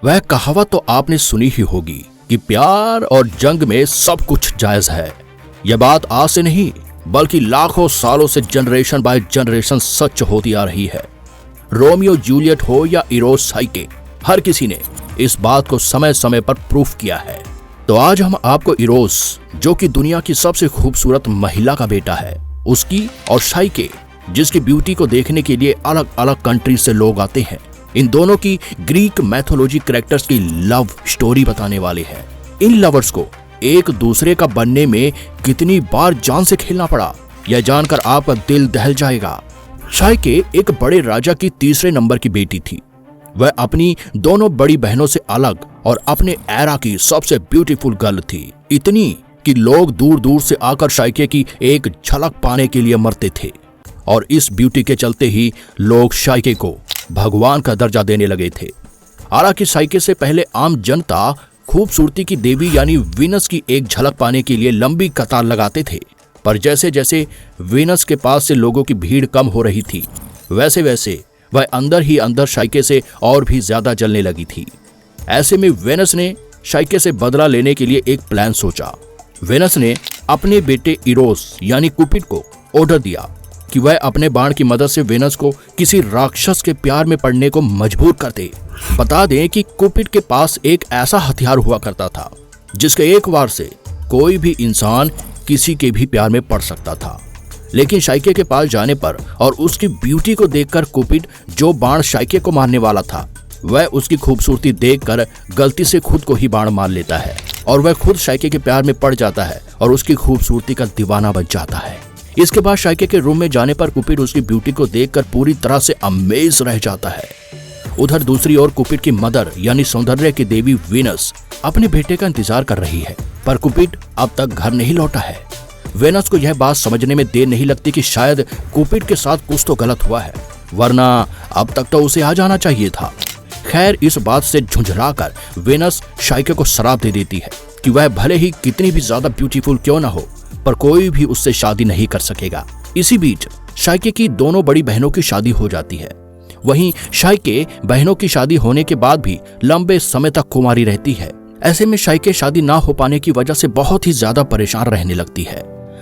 वह कहावत तो आपने सुनी ही होगी कि प्यार और जंग में सब कुछ जायज है। यह बात आज से नहीं बल्कि लाखों सालों से जनरेशन बाय जनरेशन सच होती आ रही है। रोमियो जूलियट हो या इरोज साइके, हर किसी ने इस बात को समय समय पर प्रूफ किया है। तो आज हम आपको इरोज, जो कि दुनिया की सबसे खूबसूरत महिला का बेटा है, उसकी और साइके, जिसकी ब्यूटी को देखने के लिए अलग अलग कंट्री से लोग आते हैं, इन दोनों की ग्रीक मैथोलॉजी कैरेक्टर्स की लव स्टोरी बताने वाले हैं। इन लवर्स को एक दूसरे का बनने में कितनी बार जान से खेलना पड़ा, यह जानकर आपका दिल दहल जाएगा। साइके एक बड़े राजा की तीसरे नंबर की बेटी थी। वह अपनी दोनों बड़ी बहनों से अलग और अपने एरा की सबसे ब्यूटीफुल गर्ल थी, इतनी कि लोग दूर दूर से आकर साइके की एक झलक पाने के लिए मरते थे। और इस ब्यूटी के चलते ही लोग साइके को भगवान का दर्जा देने लगे थे। हालांकि साइके से पहले आम जनता खूबसूरती की देवी यानी वीनस की एक झलक पाने के लिए लंबी कतार लगाते थे, पर जैसे जैसे वीनस के पास से लोगों की भीड़ कम हो रही थी, वैसे वैसे वह अंदर ही अंदर साइके से और भी ज्यादा जलने लगी थी। ऐसे में वीनस ने साइके से बदला लेने के लिए एक प्लान सोचा। वीनस ने अपने बेटे इरोस यानी कुपिड को ऑर्डर दिया कि वह अपने बाण की मदद से वीनस को किसी राक्षस के प्यार में पड़ने को मजबूर कर दे। बता दें कि कुपिड के पास एक ऐसा हथियार हुआ करता था जिसके एक वार से कोई भी इंसान किसी के भी प्यार में पड़ सकता था। लेकिन साइके के पास जाने पर और उसकी ब्यूटी को देखकर कुपिड, जो बाण साइके को मारने वाला था, वह उसकी खूबसूरती देखकर गलती से खुद को ही बाण मार लेता है और वह खुद साइके के प्यार में पड़ जाता है और उसकी खूबसूरती का दीवाना बन जाता है। इसके बाद साइके के रूम में जाने पर कुपिड उसकी ब्यूटी को देखकर पूरी तरह से अमेज रह जाता है। उधर दूसरी ओर कुपिड की मदर यानी सौंदर्य की देवी वीनस अपने बेटे का इंतजार कर रही है, पर कुपिड अब तक घर नहीं लौटा है। वीनस को यह बात समझने में देर नहीं लगती कि शायद कुपिड के साथ कुछ तो गलत हुआ है, वरना अब तक तो उसे आ जाना चाहिए था। खैर, इस बात से झुंझलाकर वीनस साइके को श्राप दे देती है कि वह भले ही कितनी भी ज्यादा ब्यूटीफुल क्यों ना हो, पर कोई भी उससे शादी नहीं कर सकेगा। इसी बीच साइके की दोनों बड़ी बहनों की शादी हो जाती है। वहीं साइके बहनों की शादी होने के बाद भी लंबे समय तक कुंवारी रहती है। ऐसे में साइके शादी ना हो पाने की वजह से बहुत ही ज्यादा परेशान रहने लगती है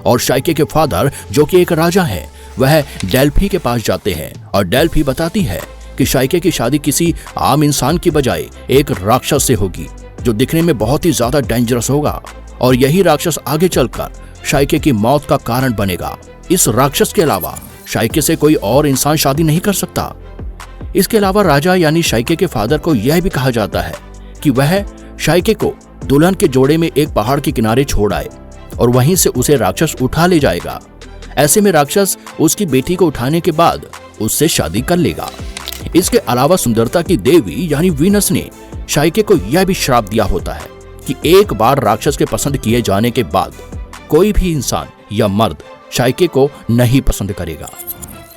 और साइके के फादर, जो कि एक राजा है, वह डेल्फी के पास जाते हैं और डेल्फी बताती है कि साइके की शादी किसी आम इंसान की बजाय एक राक्षस से होगी, जो दिखने में बहुत ही ज्यादा डेंजरस होगा और यही राक्षस आगे चलकर साइके की मौत का कारण बनेगा। इस राक्षस के अलावा साइके से कोई और इंसान शादी नहीं कर सकता। इसके अलावा राजा यानी साइके के फादर को यह भी कहा जाता है कि वह साइके को दुल्हन के जोड़े में एक पहाड़ के किनारे छोड़ आए और वहीं से उसे राक्षस उठा ले जाएगा। ऐसे में राक्षस उसकी बेटी को उठाने के बाद उससे शादी कर लेगा। इसके अलावा सुंदरता की देवी यानी वीनस ने साइके को यह भी श्राप दिया होता है कि एक बार राक्षस के पसंद किए जाने के बाद कोई भी इंसान या मर्द साइके को नहीं पसंद करेगा।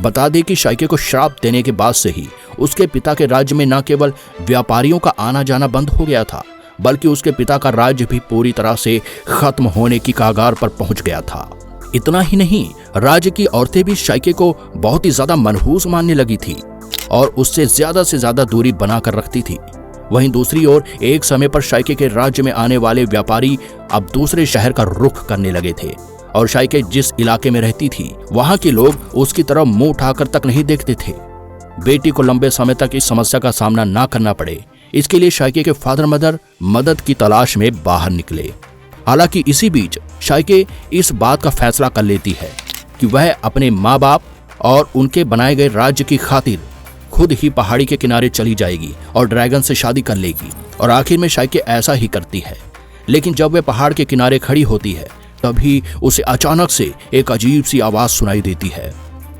बता दें कि साइके को श्राप देने के बाद से ही उसके पिता के राज्य में न केवल व्यापारियों का आना जाना बंद हो गया था, बल्कि उसके पिता का राज्य भी पूरी तरह से खत्म होने की कगार पर पहुंच गया था। इतना ही नहीं, राज्य की औरतें भी साइके को बहुत ही ज्यादा मनहूस मानने लगी थी और उससे ज्यादा से ज्यादा दूरी बनाकर रखती थी। वहीं दूसरी ओर एक समय पर साइके के राज्य में आने वाले व्यापारी अब दूसरे शहर का रुख करने लगे थे और साइके जिस इलाके में रहती थी, वहां के लोग उसकी तरफ मुंह उठाकर तक नहीं देखते थे। बेटी को लंबे समय तक इस समस्या का सामना ना करना पड़े, इसके लिए साइके के फादर मदर मदद की तलाश में बाहर निकले। हालांकि इसी बीच साइके इस बात का फैसला कर लेती है कि वह अपने माँ बाप और उनके बनाए गए राज्य की खातिर खुद ही पहाड़ी के किनारे चली जाएगी और ड्रैगन से शादी कर लेगी। और आखिर में साइके ऐसा ही करती है। लेकिन जब वह पहाड़ के किनारे खड़ी होती है, तभी उसे अचानक से एक अजीब सी आवाज सुनाई देती है।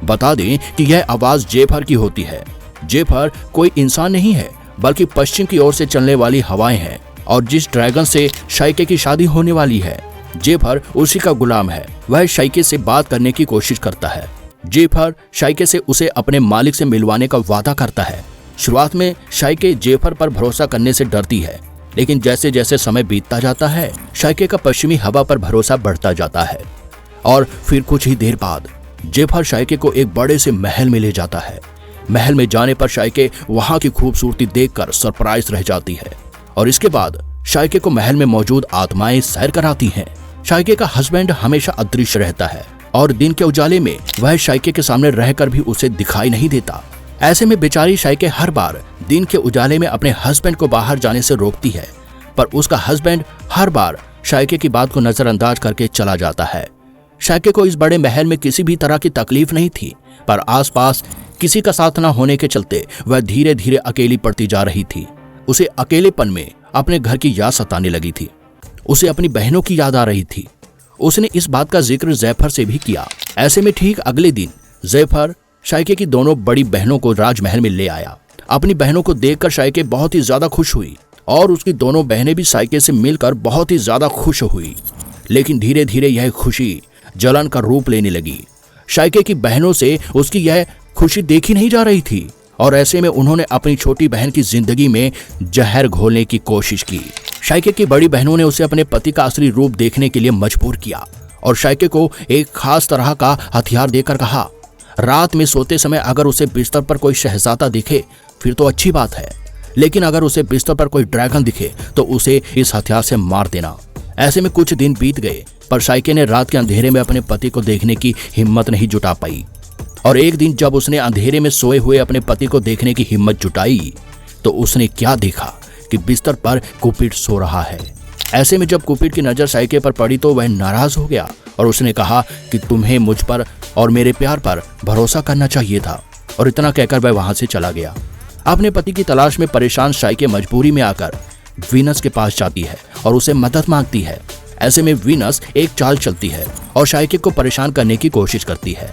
बता दें कि यह आवाज जेफर की होती है। जेफर कोई इंसान नहीं है, बल्कि पश्चिम की ओर से चलने वाली हवाएं हैं और जिस ड्रैगन से साइके की शादी होने वाली है, जेफर उसी का गुलाम है। वह साइके से बात करने की कोशिश करता है। जेफर साइके से उसे अपने मालिक से मिलवाने का वादा करता है। शुरुआत में साइके जेफर पर भरोसा करने से डरती है, लेकिन जैसे जैसे समय बीतता जाता है, साइके का पश्चिमी हवा पर भरोसा बढ़ता जाता है और फिर कुछ ही देर बाद जेफर साइके को एक बड़े से महल में ले जाता है। महल में जाने पर शाइके वहां की खूबसूरती देखकर सरप्राइज रह जाती है और इसके बाद शाइके को महल में मौजूद आत्माएं सैर कराती हैं। शाइके का हस्बैंड हमेशा अदृश्य रहता है और दिन के उजाले में वह शाइके के सामने रहकर भी उसे दिखाई नहीं देता। ऐसे में बेचारी शाइके हर बार दिन के उजाले में अपने हस्बैंड को बाहर जाने से रोकती है, पर उसका हस्बैंड हर बार शाइके की बात को नजरअंदाज करके चला जाता है। शाइके को इस बड़े महल में किसी भी तरह की तकलीफ नहीं थी, पर आसपास किसी का साथ न होने के चलते वह धीरे धीरे अकेली पड़ती जा रही थी। उसे अकेलेपन में अपने घर की याद सताने लगी थी। उसे अपनी बहनों की याद आ रही थी। उसने इस बात का जिक्र जैफर से भी किया। ऐसे में ठीक अगले दिन जैफर शाइके की दोनों बड़ी बहनों को राजमहल में ले आया। अपनी बहनों को देखकर शाइके बहुत ही ज्यादा खुश हुई और उसकी दोनों बहनें भी शाइके से मिलकर बहुत ही ज्यादा खुश हुई। लेकिन धीरे धीरे यह खुशी जलन का रूप लेने लगी। शाइके की बहनों से उसकी यह खुशी देखी नहीं जा रही थी और ऐसे में उन्होंने अपनी छोटी बहन की जिंदगी में जहर घोलने की कोशिश की। शाइके की बड़ी बहनों ने उसे अपने पति का असली रूप देखने के लिए मजबूर किया और शाइके को एक खास तरह का हथियार देकर कहा, रात में सोते समय अगर उसे बिस्तर पर कोई शहजादा दिखे फिर तो अच्छी बात है, लेकिन अगर उसे बिस्तर पर कोई ड्रैगन दिखे तो उसे इस हथियार से मार देना। ऐसे में कुछ दिन बीत गए, पर शाइके ने रात के अंधेरे में अपने पति को देखने की हिम्मत नहीं जुटा पाई और एक दिन जब उसने अंधेरे में सोए हुए अपने पति को देखने की हिम्मत जुटाई तो उसने क्या देखा कि बिस्तर पर कुपिड सो रहा है। ऐसे में जब कुपिड की नजर शाइके पर पड़ी तो वह नाराज हो गया और उसने कहा कि तुम्हें मुझ पर और मेरे प्यार पर भरोसा करना चाहिए था, और इतना कहकर वह वहां से चला गया। अपने पति की तलाश में परेशान शाइके मजबूरी में आकर वीनस के पास जाती है और उसे मदद मांगती है। ऐसे में वीनस एक चाल चलती है और शाइके को परेशान करने की कोशिश करती है।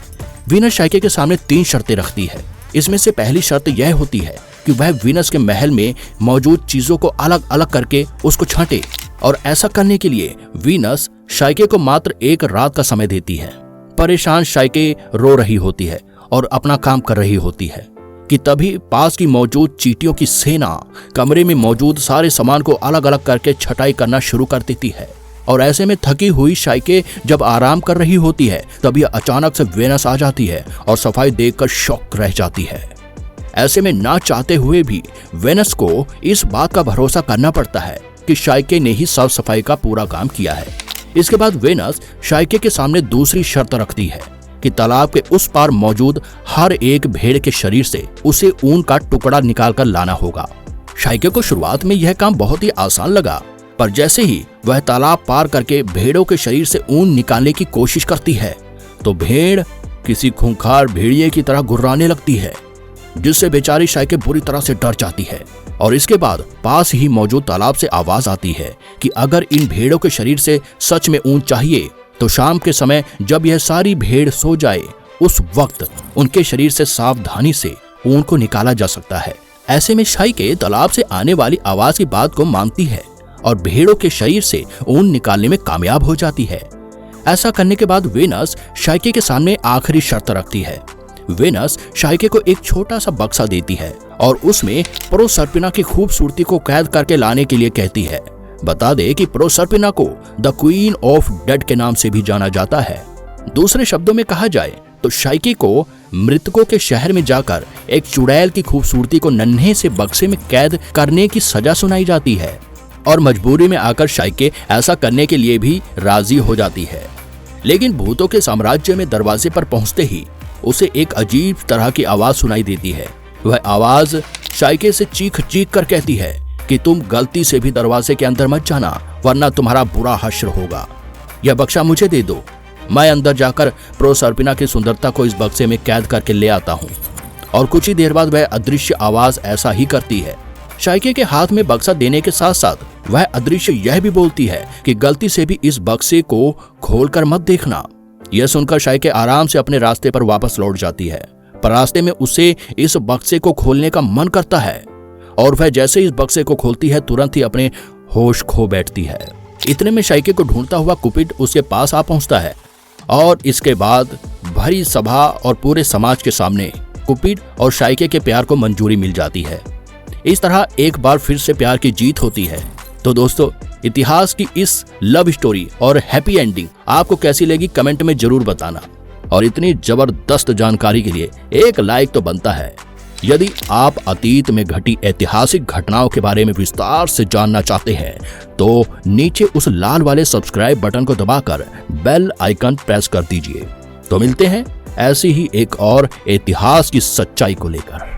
वीनस शाइके के सामने 3 शर्तें रखती है। इसमें से पहली शर्त यह होती है कि वह वीनस के महल में मौजूद चीजों को अलग अलग करके उसको छांटे, और ऐसा करने के लिए वीनस शाइके को मात्र 1 रात का समय देती है। परेशान शाइके रो रही होती है और अपना काम कर रही होती है कि तभी पास की मौजूद चींटियों की सेना कमरे में मौजूद सारे सामान को अलग अलग करके छटाई करना शुरू कर देती है। और ऐसे में थकी हुई शाइके जब आराम कर रही होती है तभी अचानक से वीनस आ जाती है और सफाई देखकर शॉक रह जाती है। ऐसे में ना चाहते हुए भी वीनस को इस बात का भरोसा करना पड़ता है कि शाइके ने ही साफ सफाई का पूरा काम किया है। इसके बाद वीनस शाइके के सामने दूसरी शर्त रखती है कि तालाब के उस पार मौजूद हर एक भेड़ के शरीर से उसे ऊन का टुकड़ा निकाल कर लाना होगा। शाइके को शुरुआत में यह काम बहुत ही आसान लगा, पर जैसे ही वह तालाब पार करके भेड़ों के शरीर से ऊन निकालने की कोशिश करती है तो भेड़ किसी खूंखार भेड़िए की तरह गुर्राने लगती है, जिससे बेचारी शाइके बुरी तरह से डर जाती है। और इसके बाद पास ही मौजूद तालाब से आवाज आती है कि अगर इन भेड़ों के शरीर से सच में ऊन चाहिए तो शाम के समय जब यह सारी भेड़ सो जाए उस वक्त उनके शरीर से सावधानी से ऊन को निकाला जा सकता है। ऐसे में शाइके तालाब से आने वाली आवाज की बात को मानती है और भेड़ों के शरीर से ऊन निकालने में कामयाब हो जाती है। ऐसा करने के बाद वीनस शाइके के सामने आखिरी शर्त रखती है। वीनस शाइके को एक छोटा सा बक्सा देती है और उसमें प्रोसर्पिना की खूबसूरती को कैद करके लाने के लिए कहती है। बता दे कि प्रोसर्पिना को द क्वीन ऑफ डेड के नाम से भी जाना जाता है। दूसरे शब्दों में कहा जाए तो शाइके को मृतकों के शहर में जाकर एक चुड़ैल की खूबसूरती को नन्हे से बक्से में कैद करने की सजा सुनाई जाती है और मजबूरी में आकर शाइके ऐसा करने के लिए भी राजी हो जाती है। लेकिन भूतों के साम्राज्य में दरवाजे पर पहुंचते ही उसे एक अजीब तरह की आवाज सुनाई देती है। वह आवाज शाइके से चीख चीख कर कहती है कि तुम गलती से भी दरवाजे के अंदर मत जाना, वरना तुम्हारा बुरा हश्र होगा। यह बक्सा मुझे दे दो, मैं अंदर जाकर प्रोसर्पिना की सुंदरता को इस बक्से में कैद करके ले आता हूँ। और कुछ ही देर बाद वह अदृश्य आवाज ऐसा ही करती है। शाइके के हाथ में बक्सा देने के साथ साथ वह अदृश्य यह भी बोलती है कि गलती से भी इस बक्से को खोलकर मत देखना। यह सुनकर शाइके आराम से अपने रास्ते पर वापस लौट जाती है, पर रास्ते में उसे इस बक्से को खोलने का मन करता है और वह जैसे इस बक्से को खोलती है तुरंत ही अपने होश खो बैठती है। इतने में शाइके को ढूंढता हुआ कुपिड उसके पास आ पहुंचता है और इसके बाद भरी सभा और पूरे समाज के सामने कुपिड और शाइके के प्यार को मंजूरी मिल जाती है। इस तरह एक बार फिर से प्यार की जीत होती है। तो दोस्तों, इतिहास की इस लव स्टोरी और हैप्पी एंडिंग आपको कैसी लगी कमेंट में जरूर बताना, और इतनी जबरदस्त जानकारी के लिए एक लाइक तो बनता है। यदि आप अतीत में घटी ऐतिहासिक घटनाओं के बारे में विस्तार से जानना चाहते हैं तो नीचे उस लाल वाले सब्सक्राइब बटन को दबाकर बेल आइकन प्रेस कर दीजिए। तो मिलते हैं ऐसी ही एक और इतिहास की सच्चाई को लेकर।